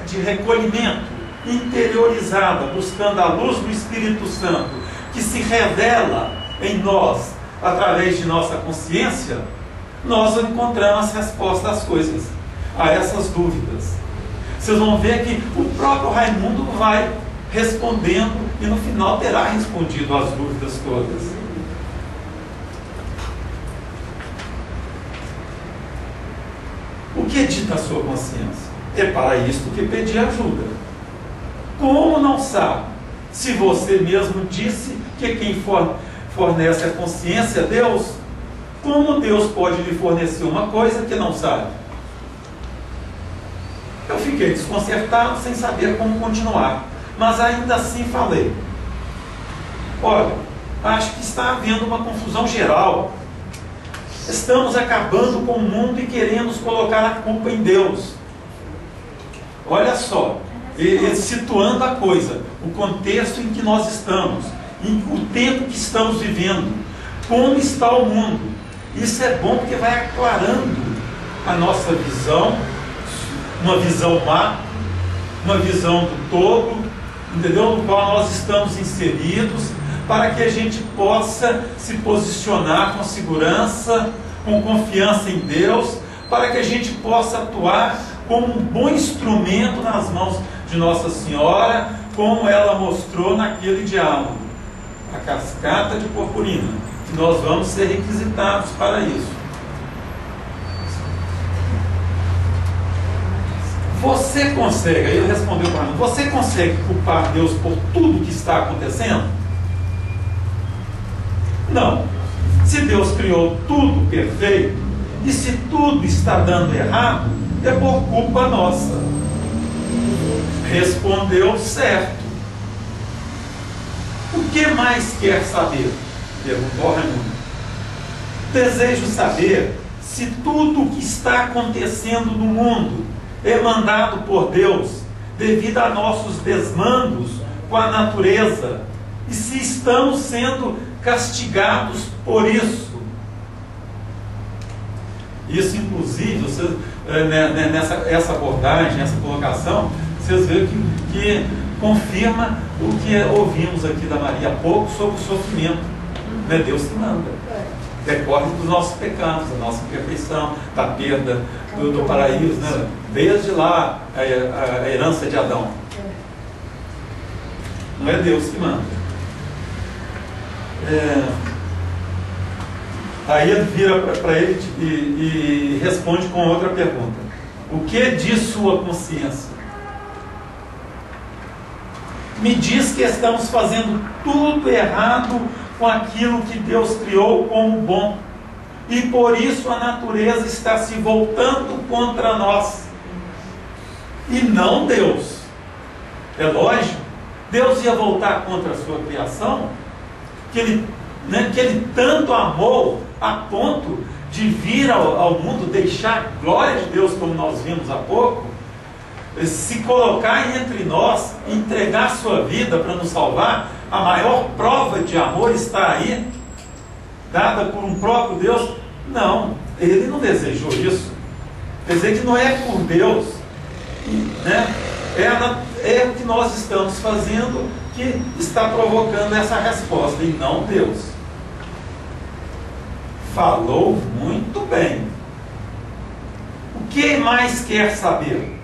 de recolhimento interiorizada, buscando a luz do Espírito Santo, que se revela em nós através de nossa consciência, nós encontramos as respostas às coisas, a essas dúvidas. Vocês vão ver que o próprio Raimundo vai respondendo e no final terá respondido às dúvidas todas. O que dita a sua consciência? É para isto que pedi ajuda. Como não sabe? Se você mesmo disse que quem fornece a consciência é Deus, como Deus pode lhe fornecer uma coisa que não sabe? Eu fiquei desconcertado, sem saber como continuar, mas ainda assim falei: olha, acho que está havendo uma confusão geral. Estamos acabando com o mundo e queremos colocar a culpa em Deus. Olha só, situando a coisa, o contexto em que nós estamos, o tempo que estamos vivendo, como está o mundo. Isso é bom porque vai aclarando a nossa visão, uma visão má, uma visão do todo, entendeu? No qual nós estamos inseridos, para que a gente possa se posicionar com segurança, com confiança em Deus, para que a gente possa atuar como um bom instrumento nas mãos de Nossa Senhora, como ela mostrou naquele diálogo, a cascata de purpurina, que nós vamos ser requisitados para isso. Você consegue, aí ele respondeu para mim: você consegue culpar Deus por tudo que está acontecendo? Não. Se Deus criou tudo perfeito, e se tudo está dando errado, é por culpa nossa. Respondeu certo. O que mais quer saber? Perguntou Raimundo. Desejo saber se tudo o que está acontecendo no mundo é mandado por Deus devido a nossos desmandos com a natureza e se estamos sendo castigados por isso. Isso, inclusive, vocês, essa abordagem, essa colocação, vocês veem que confirma o que ouvimos aqui da Maria há pouco sobre o sofrimento. Não é Deus que manda. Decorre dos nossos pecados, da nossa imperfeição, da perda do paraíso, né? Desde lá a herança de Adão. Não é Deus que manda. Aí ele vira para ele e responde com outra pergunta. O que diz sua consciência? Me diz que estamos fazendo tudo errado com aquilo que Deus criou como bom. E por isso a natureza está se voltando contra nós. E não Deus. É lógico, Deus ia voltar contra a sua criação, que ele tanto amou a ponto de vir ao mundo, deixar a glória de Deus, como nós vimos há pouco, se colocar entre nós, entregar a sua vida para nos salvar. A maior prova de amor está aí, dada por um próprio Deus. Não, ele não desejou isso. Quer dizer que não é por Deus, né? É o que nós estamos fazendo que está provocando essa resposta, e não Deus. Falou muito bem. O que mais quer saber?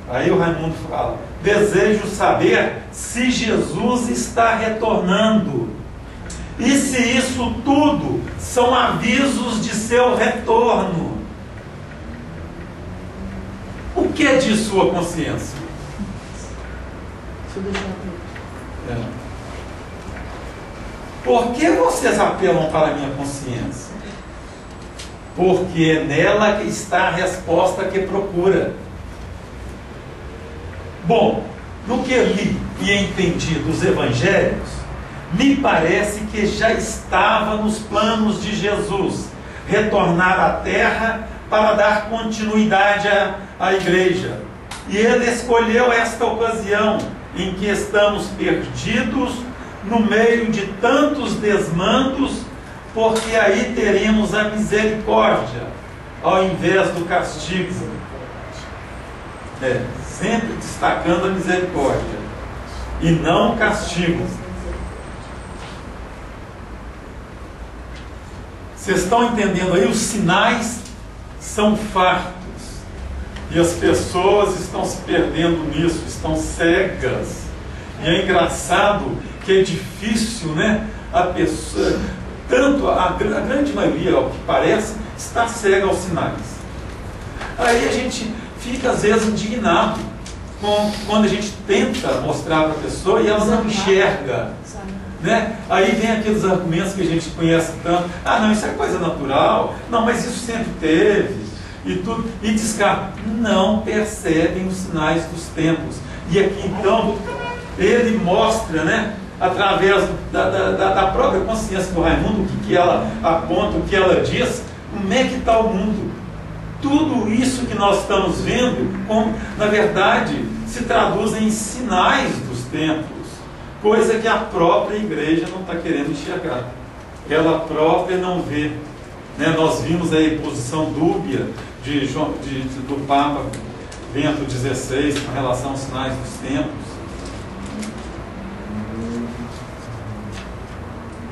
Aí o Raimundo fala: desejo saber se Jesus está retornando e se isso tudo são avisos de seu retorno. O que é de sua consciência? Por que vocês apelam para a minha consciência? Porque é nela que está a resposta que procura. Bom, no que li e entendi dos evangelhos, me parece que já estava nos planos de Jesus retornar à terra para dar continuidade à igreja. E ele escolheu esta ocasião em que estamos perdidos no meio de tantos desmandos, porque aí teremos a misericórdia ao invés do castigo. Sempre destacando a misericórdia e não o castigo. Vocês estão entendendo aí? Os sinais são fartos e as pessoas estão se perdendo nisso, estão cegas. E é engraçado que é difícil, né? A pessoa, tanto a grande maioria, ao que parece, está cega aos sinais. Aí a gente fica às vezes indignado quando a gente tenta mostrar para a pessoa e ela não enxerga, né? Aí vem aqueles argumentos que a gente conhece tanto: ah, não, isso é coisa natural, não, mas isso sempre teve, e tudo, e descarta. Não percebem os sinais dos tempos. E aqui então ele mostra, né, através da própria consciência do Raimundo, o que ela aponta, o que ela diz, como é que está o mundo. Tudo isso que nós estamos vendo, na verdade, se traduz em sinais dos tempos, coisa que a própria igreja não está querendo enxergar. Ela própria não vê. Né? Nós vimos aí a posição dúbia do Papa Bento XVI com relação aos sinais dos tempos.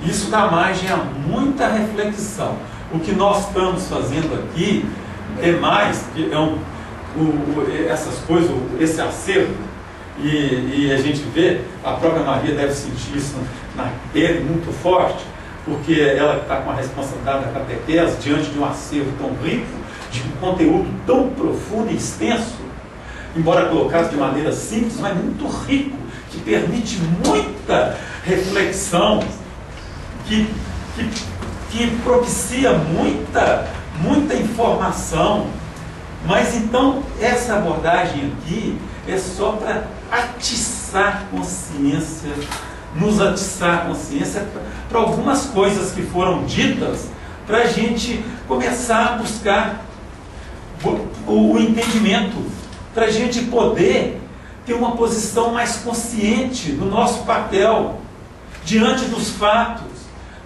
Isso dá margem a muita reflexão. O que nós estamos fazendo aqui é mais que essas coisas, esse acervo, e a gente vê, a própria Maria deve sentir isso na pele muito forte, porque ela está com a responsabilidade da catequese diante de um acervo tão rico, de um conteúdo tão profundo e extenso, embora colocado de maneira simples, mas muito rico, que permite muita reflexão, que propicia muita informação. Mas então essa abordagem aqui é só para atiçar consciência, nos atiçar a consciência para algumas coisas que foram ditas, para a gente começar a buscar o entendimento, para a gente poder ter uma posição mais consciente do nosso papel diante dos fatos,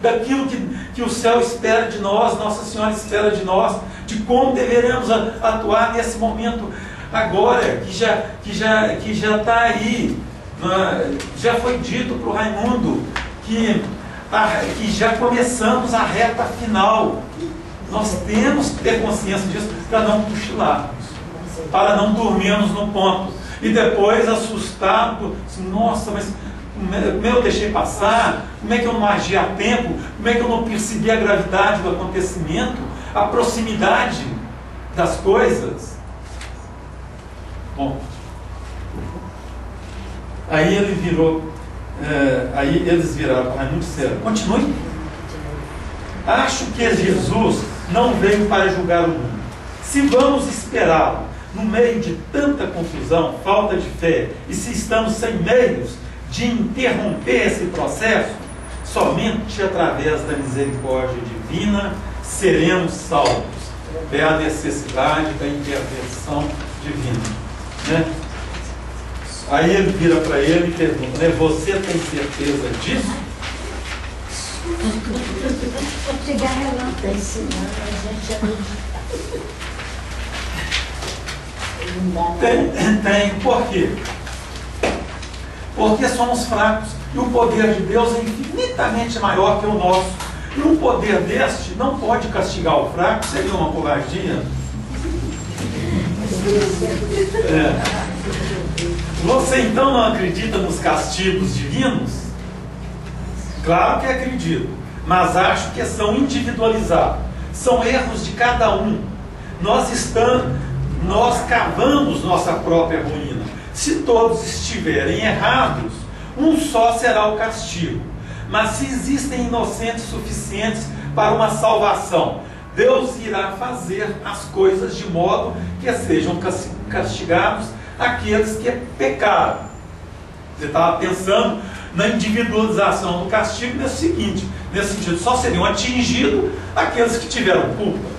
daquilo que o céu espera de nós, Nossa Senhora espera de nós, de como deveremos atuar nesse momento agora, que já está aí. Já foi dito para o Raimundo que já começamos a reta final. Nós temos que ter consciência disso para não cochilarmos, para não dormirmos no ponto e depois assustado, assim, nossa, mas como é que eu deixei passar? Como é que eu não agi a tempo? Como é que eu não percebi a gravidade do acontecimento? A proximidade das coisas? Bom, aí ele virou, aí eles viraram para Raimundo e disseram: continue. Acho que Jesus não veio para julgar o mundo. Se vamos esperá-lo no meio de tanta confusão, falta de fé, e se estamos sem meios de interromper esse processo, somente através da misericórdia divina seremos salvos. É a necessidade da intervenção divina, né? Aí ele vira para ele e pergunta, né, você tem certeza disso?
Cigarro não tem, senão a gente acredita.
Tem. Por quê? Porque somos fracos e o poder de Deus é infinitamente maior que o nosso. E um poder deste não pode castigar o fraco, seria uma covardia. Você então não acredita nos castigos divinos? Claro que acredito, mas acho que são individualizados, são erros de cada um. Nós cavamos nossa própria ruína. Se todos estiverem errados, um só será o castigo. Mas se existem inocentes suficientes para uma salvação, Deus irá fazer as coisas de modo que sejam castigados aqueles que pecaram. Você estava pensando na individualização do castigo nesse sentido, só seriam atingidos aqueles que tiveram culpa.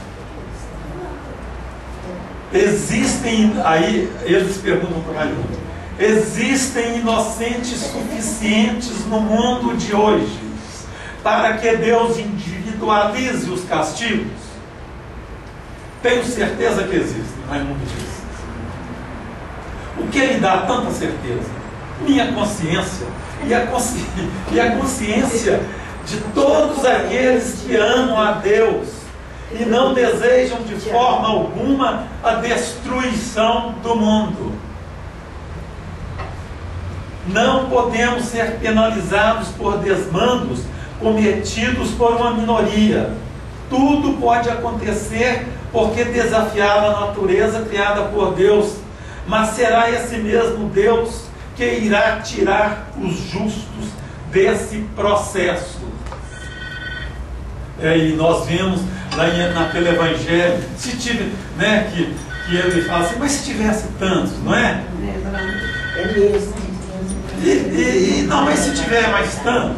Aí eles perguntam para o Raimundo: existem inocentes suficientes no mundo de hoje para que Deus individualize os castigos? Tenho certeza que existem, Raimundo diz. O que lhe dá tanta certeza? Minha consciência e a consciência de todos aqueles que amam a Deus e não desejam de forma alguma a destruição do mundo. Não podemos ser penalizados por desmandos cometidos por uma minoria. Tudo pode acontecer porque desafiaram a natureza criada por Deus, mas será esse mesmo Deus que irá tirar os justos desse processo. E nós vemos lá naquele evangelho, né, que ele fala assim, mas se tivesse tantos, não é?
É mesmo.
Não, mas se tiver mais tanto,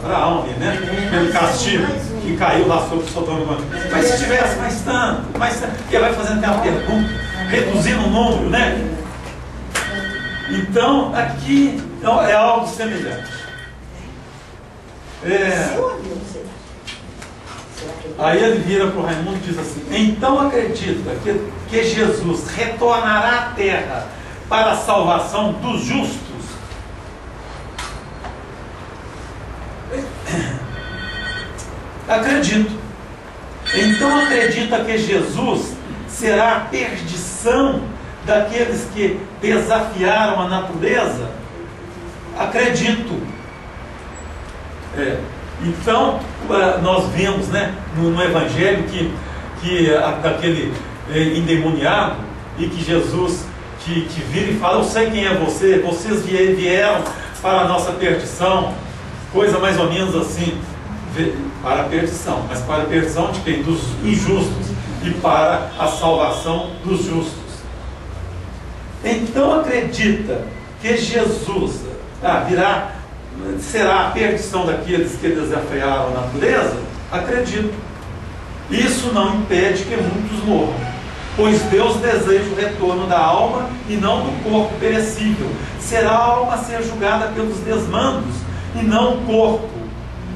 Abraão, né? Pelo castigo que caiu lá sobre Sodoma e Gomorra. Mas se tivesse mais tanto, ele vai fazendo aquela pergunta, reduzindo o número, né? Então, aqui é algo semelhante. Aí ele vira para o Raimundo e diz assim: então acredita que Jesus retornará à terra para a salvação dos justos? Acredito. Então acredita que Jesus será a perdição daqueles que desafiaram a natureza? Acredito. Então nós vemos, né, no Evangelho que daquele endemoniado, e que Jesus que vira e fala: eu sei quem é você, vocês vieram para a nossa perdição, coisa mais ou menos assim, para a perdição, mas para a perdição de quem? Dos injustos, e para a salvação dos justos. Então acredita que Jesus será a perdição daqueles que desafiaram a natureza? Acredito. Isso não impede que muitos morram, pois Deus deseja o retorno da alma e não do corpo perecível. Será a alma a ser julgada pelos desmandos e não o corpo.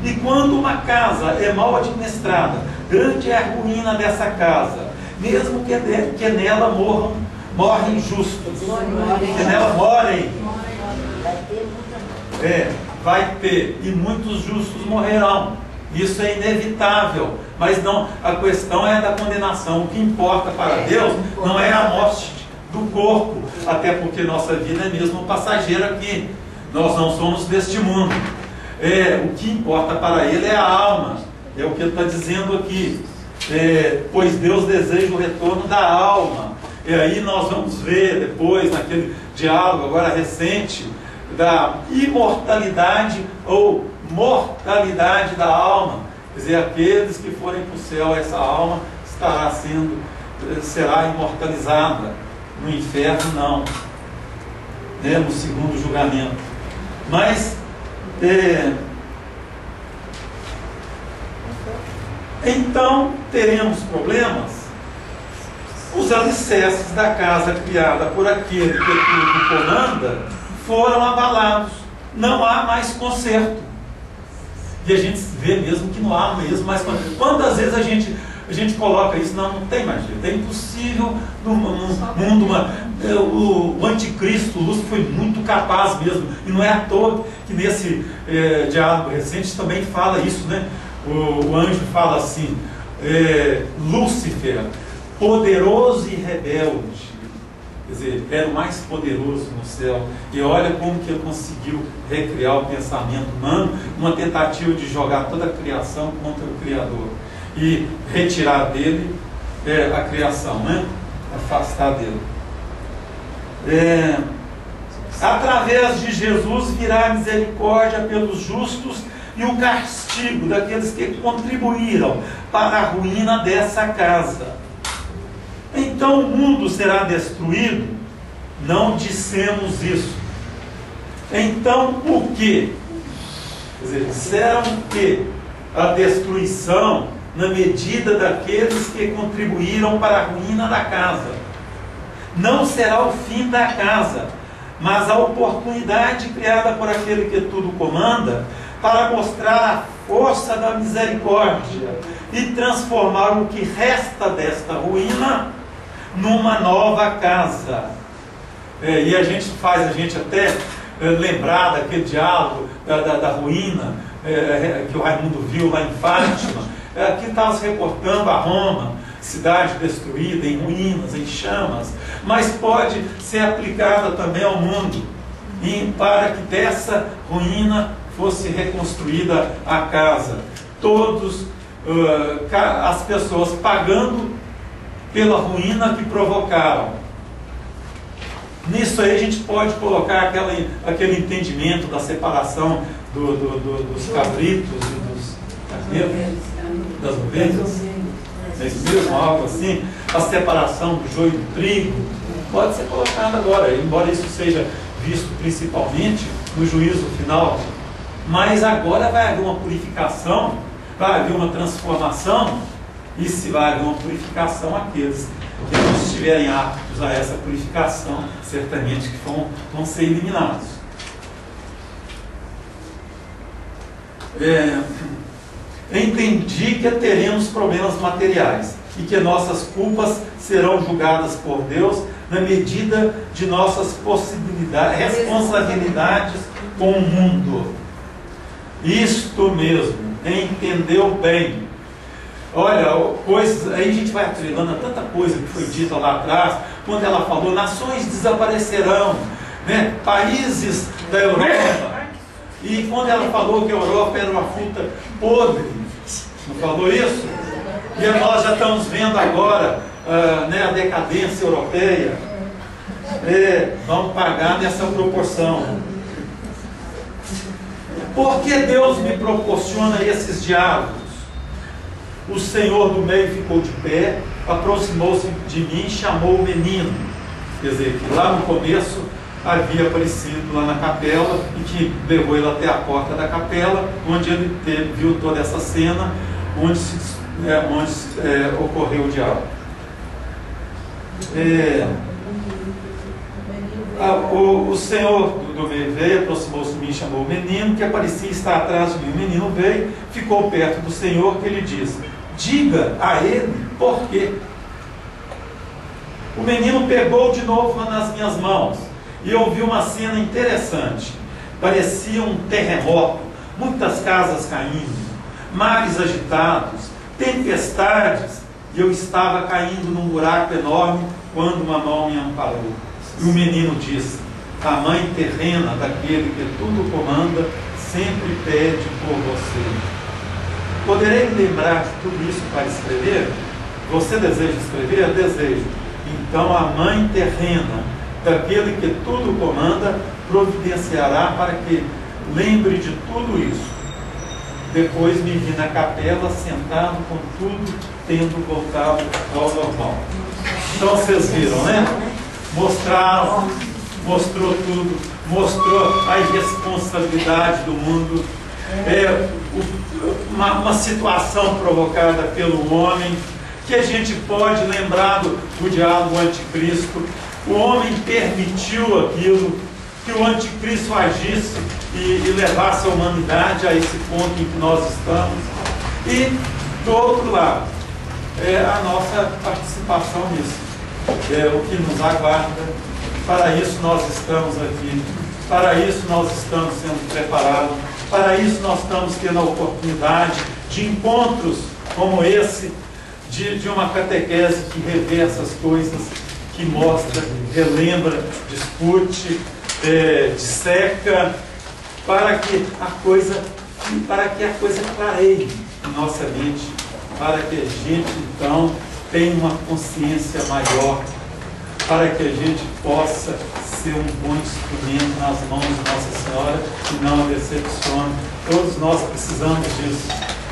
E quando uma casa é mal administrada, grande é a ruína dessa casa, mesmo que nela morrem justos, que nela morem. Vai ter, e muitos justos morrerão. Isso é inevitável, mas não, a questão é da condenação. O que importa para Deus não é a morte do corpo, até porque nossa vida é mesmo passageira aqui. Nós não somos deste mundo. O que importa para Ele é a alma. É o que Ele está dizendo aqui. Pois Deus deseja o retorno da alma. E aí nós vamos ver depois, naquele diálogo agora recente, da imortalidade ou mortalidade da alma. Quer dizer, aqueles que forem para o céu, essa alma será imortalizada. No inferno não, no segundo julgamento. Mas então teremos problemas. Os alicerces da casa criada por aquele que tudo comanda foram abalados. Não há mais conserto. E a gente vê mesmo que não há mesmo mais conserto. Quantas vezes a gente coloca isso? Não tem mais jeito. É impossível no mundo. O anticristo, o Lúcifer, foi muito capaz mesmo. E não é à toa que nesse diálogo recente também fala isso, né? O anjo fala assim, Lúcifer, poderoso e rebelde. Quer dizer, era o mais poderoso no céu. E olha como que ele conseguiu recriar o pensamento humano, numa tentativa de jogar toda a criação contra o Criador. E retirar dele a criação, né? Afastar dele. Através de Jesus virá a misericórdia pelos justos e o castigo daqueles que contribuíram para a ruína dessa casa. Então o mundo será destruído? Não dissemos isso. Então por quê? Quer dizer, disseram que a destruição na medida daqueles que contribuíram para a ruína da casa. Não será o fim da casa, mas a oportunidade criada por aquele que tudo comanda para mostrar a força da misericórdia e transformar o que resta desta ruína numa nova casa. E a gente até lembrar daquele diálogo da ruína que o Raimundo viu lá em Fátima, que estava se reportando a Roma, cidade destruída, em ruínas, em chamas, mas pode ser aplicada também ao mundo, para que dessa ruína fosse reconstruída a casa. As pessoas pagando pela ruína que provocaram. Nisso aí a gente pode colocar aquele entendimento da separação dos cabritos e dos carneiros, das ovelhas. É isso mesmo, algo assim. A separação do joio do trigo pode ser colocada agora, embora isso seja visto principalmente no juízo final. Mas agora vai haver uma purificação, vai haver uma transformação, e se vai haver uma purificação, aqueles que não estiverem aptos a essa purificação, certamente que vão ser eliminados. Entendi que teremos problemas materiais e que nossas culpas serão julgadas por Deus na medida de nossas possibilidades, responsabilidades com o mundo. Isto mesmo, entendeu bem. Olha, coisas, aí a gente vai atrelando a tanta coisa que foi dita lá atrás, quando ela falou, nações desaparecerão, né? Países da Europa. E quando ela falou que a Europa era uma fruta podre, não falou isso? E nós já estamos vendo agora a decadência europeia. Vamos pagar nessa proporção. Por que Deus me proporciona esses diálogos? O Senhor do meio ficou de pé, aproximou-se de mim e chamou o menino. Quer dizer, que lá no começo havia aparecido lá na capela e que levou ele até a porta da capela, onde ele viu toda essa cena, onde ocorreu o diálogo. O Senhor veio, aproximou-se de mim e chamou o menino, que parecia estar atrás de mim. O menino veio, ficou perto do Senhor, que ele disse: diga a ele por quê. O menino pegou de novo nas minhas mãos e eu vi uma cena interessante. Parecia um terremoto, muitas casas caindo, mares agitados, tempestades, e eu estava caindo num buraco enorme quando uma mão me amparou. E o menino disse: a mãe terrena daquele que tudo comanda sempre pede por você. Poderei lembrar de tudo isso para escrever? Você deseja escrever? Desejo. Então a mãe terrena daquele que tudo comanda providenciará para que lembre de tudo isso. Depois me vi na capela sentado com tudo tendo voltado ao normal. Então vocês viram, né? Mostrou tudo, mostrou a irresponsabilidade do mundo, uma situação provocada pelo homem, que a gente pode lembrar do diálogo anticristo. O homem permitiu aquilo, que o anticristo agisse e levasse a humanidade a esse ponto em que nós estamos. E, do outro lado, a nossa participação nisso. O que nos aguarda. Para isso nós estamos aqui, para isso nós estamos sendo preparados, para isso nós estamos tendo a oportunidade de encontros como esse, de uma catequese que revê essas coisas, que mostra, relembra, discute, disseca, para que a coisa clareie em nossa mente, para que a gente então tenha uma consciência maior, para que a gente possa ser um bom instrumento nas mãos de Nossa Senhora e não a decepcione. Todos nós precisamos disso,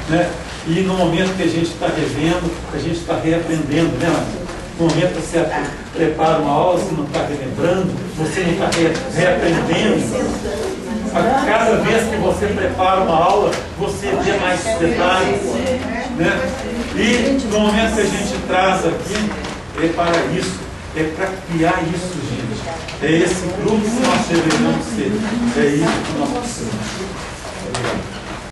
né? E no momento que a gente está revendo, a gente está reaprendendo, né? No momento que você prepara uma aula, você não está relembrando, você não está reaprendendo. A cada vez que você prepara uma aula, você vê mais detalhes, né? E no momento que a gente traz aqui, é para isso. É para criar isso, gente. É esse grupo que nós devemos ser. É isso que nós precisamos. Obrigado.